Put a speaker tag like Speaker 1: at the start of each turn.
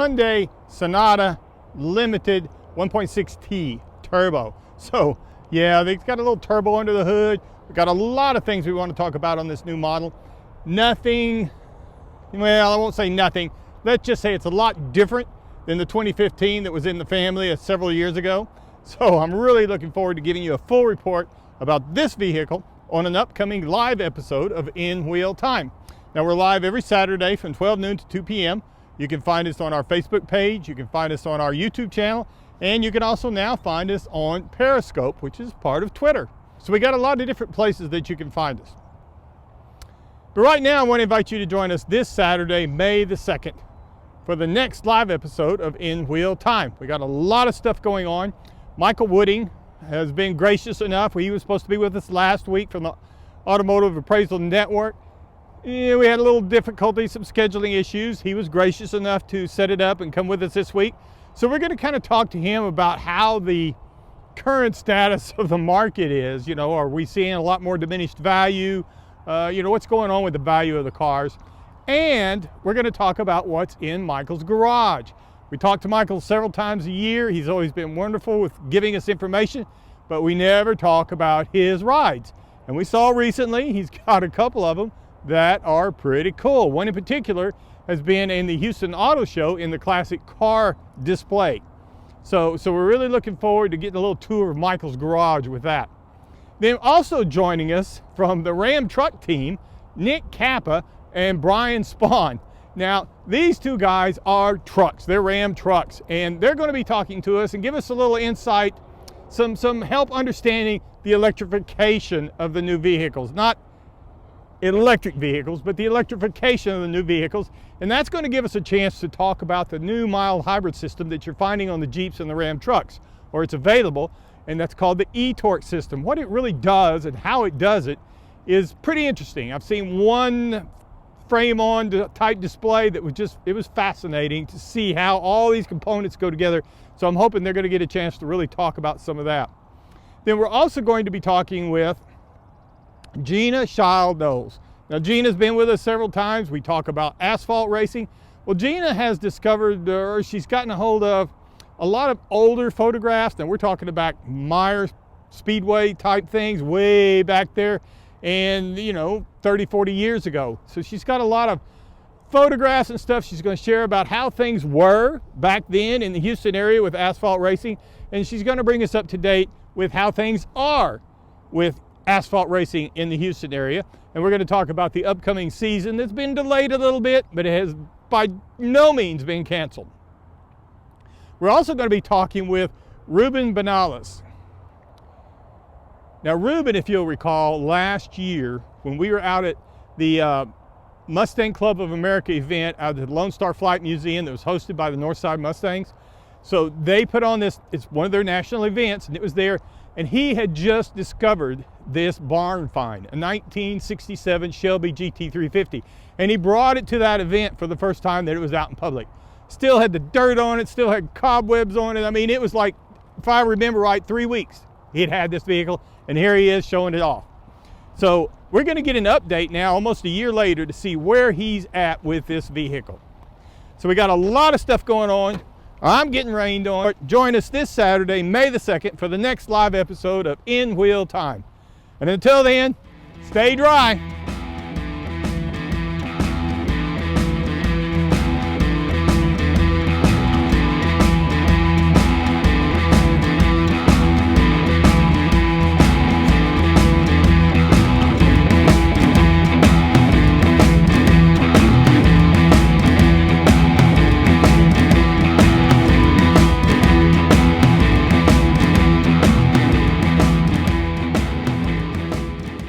Speaker 1: Hyundai Sonata Limited 1.6T turbo. So yeah, they've got a little turbo under the hood. We've got a lot of things we want to talk about on this new model. Nothing, well, I won't say nothing. Let's just say it's a lot different than the 2015 that was in the family several years ago. So I'm really looking forward to giving you a full report about this vehicle on an upcoming live episode of In Wheel Time. Now we're live every Saturday from 12 noon to 2 p.m. You can find us on our Facebook page, you can find us on our YouTube channel, and you can also now find us on Periscope, which is part of Twitter. So we got a lot of different places that you can find us. But right now I want to invite you to join us this Saturday, May the 2nd, for the next live episode of In Wheel Time. We got a lot of stuff going on. Michael Wooding has been gracious enough. He was supposed to be with us last week from the Automotive Appraisal Network. Yeah, we had a little difficulty, some scheduling issues. He was gracious enough to set it up and come with us this week. So we're going to kind of talk to him about how the current status of the market is. You know, are we seeing a lot more diminished value? What's going on with the value of the cars? And we're going to talk about what's in Michael's garage. We talk to Michael several times a year. He's always been wonderful with giving us information, but we never talk about his rides. And we saw recently he's got a couple of them that are pretty cool. One in particular has been in the Houston Auto Show in the classic car display. So we're really looking forward to getting a little tour of Michael's garage with that. Then also joining us from the Ram truck team, Nick Kappa and Brian Spawn. Now, these two guys are trucks. They're Ram trucks, and they're going to be talking to us and give us a little insight, some help understanding the electrification of the new vehicles. Not electric vehicles, but the electrification of the new vehicles. And that's going to give us a chance to talk about the new mild hybrid system that you're finding on the Jeeps and the Ram trucks, or it's available, and that's called the eTorque system. What it really does and how it does it is pretty interesting. I've seen one frame-on type display that was fascinating to see how all these components go together. So I'm hoping they're going to get a chance to really talk about some of that. Then we're also going to be talking with Gina Shiles. Now Gina's been with us several times. We talk about asphalt racing. Well, Gina has discovered, or she's gotten a hold of, a lot of older photographs. And we're talking about Meyer Speedway type things way back there, and 30, 40 years ago. So she's got a lot of photographs and stuff she's going to share about how things were back then in the Houston area with asphalt racing. And she's going to bring us up to date with how things are with asphalt racing in the Houston area. And we're going to talk about the upcoming season that's been delayed a little bit, but it has by no means been canceled. We're also going to be talking with Ruben Benales. Now Ruben, if you'll recall, last year when we were out at the Mustang Club of America event out at the Lone Star Flight Museum that was hosted by the Northside Mustangs. So they put on this, it's one of their national events, and it was there, and he had just discovered this barn find, a 1967 Shelby GT350. And he brought it to that event for the first time that it was out in public. Still had the dirt on it, still had cobwebs on it. I mean, it was like, if I remember right, 3 weeks he'd had this vehicle, and here he is showing it off. So we're going to get an update now, almost a year later, to see where he's at with this vehicle. So we got a lot of stuff going on. I'm getting rained on. Join us this Saturday, May the 2nd, for the next live episode of In Wheel Time. And until then, stay dry.